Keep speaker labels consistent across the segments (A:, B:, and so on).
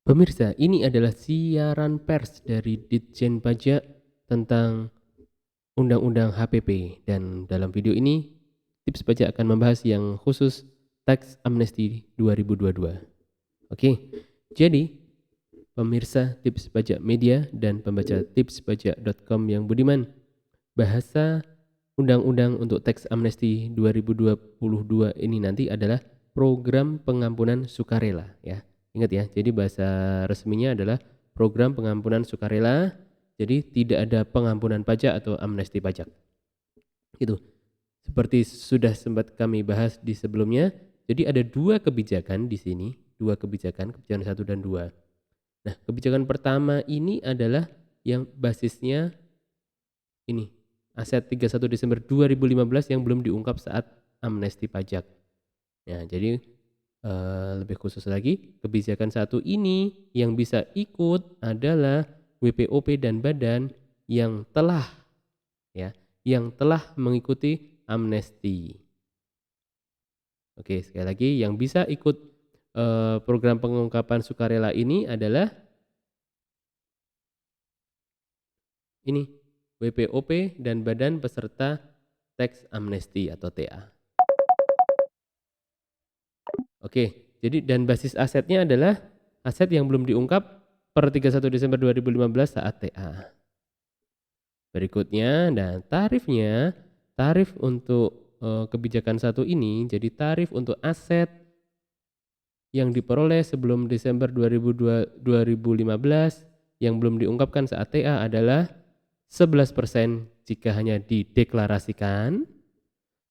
A: Pemirsa, ini adalah siaran pers dari Ditjen Pajak tentang Undang-Undang HPP, dan dalam video ini Tips Pajak akan membahas yang khusus Tax Amnesty 2022. Oke, jadi pemirsa Tips Pajak Media dan pembaca tipspajak.com yang budiman, bahasa Undang-Undang untuk Tax Amnesty 2022 ini nanti adalah program pengampunan sukarela ya. Ingat ya, jadi bahasa resminya adalah program pengampunan sukarela. Jadi tidak ada pengampunan pajak atau amnesti pajak. Itu. Seperti sudah sempat kami bahas di sebelumnya, jadi ada dua kebijakan di sini, kebijakan 1 dan 2. Nah, kebijakan pertama ini adalah yang basisnya ini, aset 31 Desember 2015 yang belum diungkap saat amnesti pajak. Ya, jadi lebih khusus lagi, kebijakan satu ini yang bisa ikut adalah WPOP dan badan yang telah ya, yang telah mengikuti amnesti. Oke, sekali lagi yang bisa ikut program pengungkapan sukarela ini adalah ini, WPOP dan Badan Peserta Teks Amnesti atau TA. Oke, jadi dan basis asetnya adalah aset yang belum diungkap per 31 Desember 2015 saat TA. Berikutnya, dan tarifnya, tarif untuk kebijakan satu ini, jadi tarif untuk aset yang diperoleh sebelum Desember 2015 yang belum diungkapkan saat TA adalah 11% jika hanya dideklarasikan,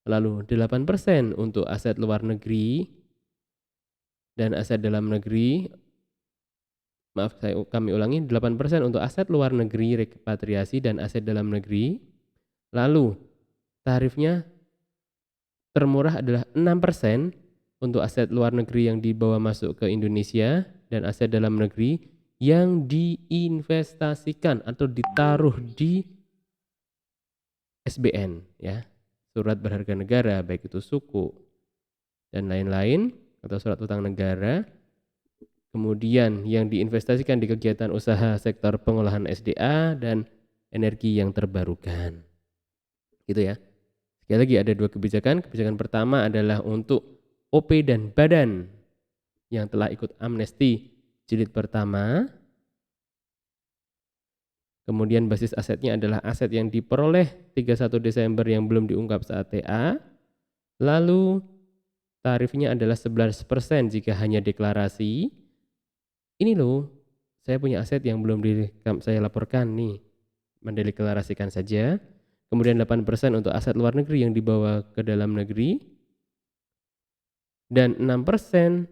A: lalu 8% untuk aset luar negeri dan aset dalam negeri. Maaf, kami ulangi, 8% untuk aset luar negeri repatriasi dan aset dalam negeri. Lalu tarifnya termurah adalah 6% untuk aset luar negeri yang dibawa masuk ke Indonesia dan aset dalam negeri yang diinvestasikan atau ditaruh di SBN ya, surat berharga negara, baik itu suku dan lain-lain atau surat utang negara. Kemudian yang diinvestasikan di kegiatan usaha sektor pengolahan SDA dan energi yang terbarukan. Gitu ya. Sekali lagi ada dua kebijakan. Kebijakan pertama adalah untuk OP dan badan yang telah ikut amnesti jilid pertama. Kemudian basis asetnya adalah aset yang diperoleh 31 Desember yang belum diungkap saat TA. Lalu tarifnya adalah 11% jika hanya deklarasi. Ini loh, saya punya aset yang belum saya laporkan nih, mendeklarasikan saja. Kemudian 8% untuk aset luar negeri yang dibawa ke dalam negeri. Dan 6%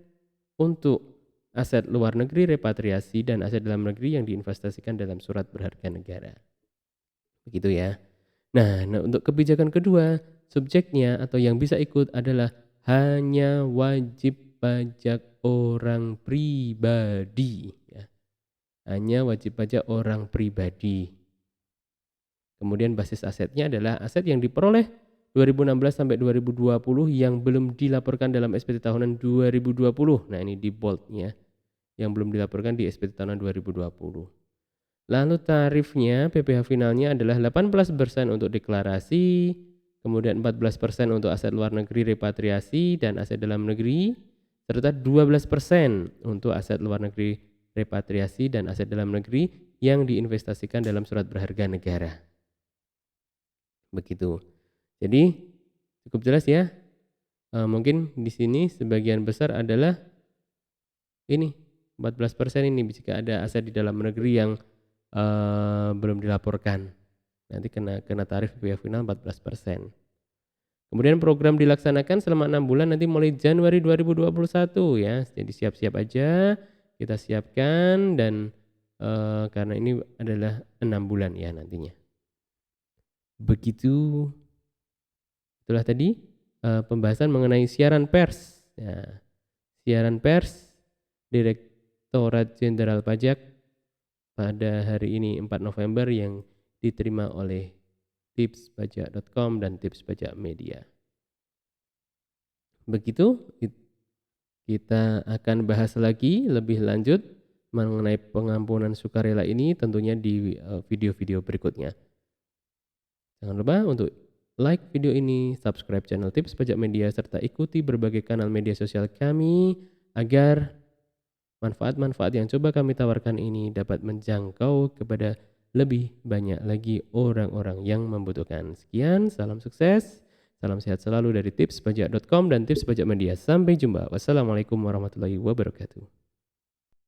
A: untuk aset luar negeri repatriasi dan aset dalam negeri yang diinvestasikan dalam surat berharga negara. Begitu ya. Nah, untuk kebijakan kedua, subjeknya atau yang bisa ikut adalah hanya wajib pajak orang pribadi ya. Hanya wajib pajak orang pribadi. Kemudian basis asetnya adalah aset yang diperoleh 2016 sampai 2020 yang belum dilaporkan dalam SPT tahunan 2020. Nah, ini di boldnya, yang belum dilaporkan di SPT tahunan 2020. Lalu tarifnya PPh finalnya adalah 18% untuk deklarasi, kemudian 14% untuk aset luar negeri repatriasi dan aset dalam negeri, serta 12% untuk aset luar negeri repatriasi dan aset dalam negeri yang diinvestasikan dalam surat berharga negara. Begitu. Jadi cukup jelas ya. Mungkin di sini sebagian besar adalah ini 14% ini jika ada aset di dalam negeri yang belum dilaporkan. Nanti kena tarif PPh final 14%. Kemudian program dilaksanakan selama 6 bulan nanti mulai Januari 2021 ya. Jadi siap-siap aja, kita siapkan dan karena ini adalah 6 bulan ya nantinya. Begitu. Itulah tadi pembahasan mengenai siaran pers. Ya, siaran pers Direktorat Jenderal Pajak pada hari ini 4 November yang diterima oleh tipspajak.com dan Tips Pajak Media. Begitu, kita akan bahas lagi lebih lanjut mengenai pengampunan sukarela ini tentunya di video-video berikutnya. Jangan lupa untuk like video ini, subscribe channel Tips Pajak Media, serta ikuti berbagai kanal media sosial kami agar manfaat-manfaat yang coba kami tawarkan ini dapat menjangkau kepada lebih banyak lagi orang-orang yang membutuhkan. Sekian, salam sukses, salam sehat selalu dari tipspajak.com dan Tips Pajak Media. Sampai jumpa. Wassalamualaikum warahmatullahi wabarakatuh.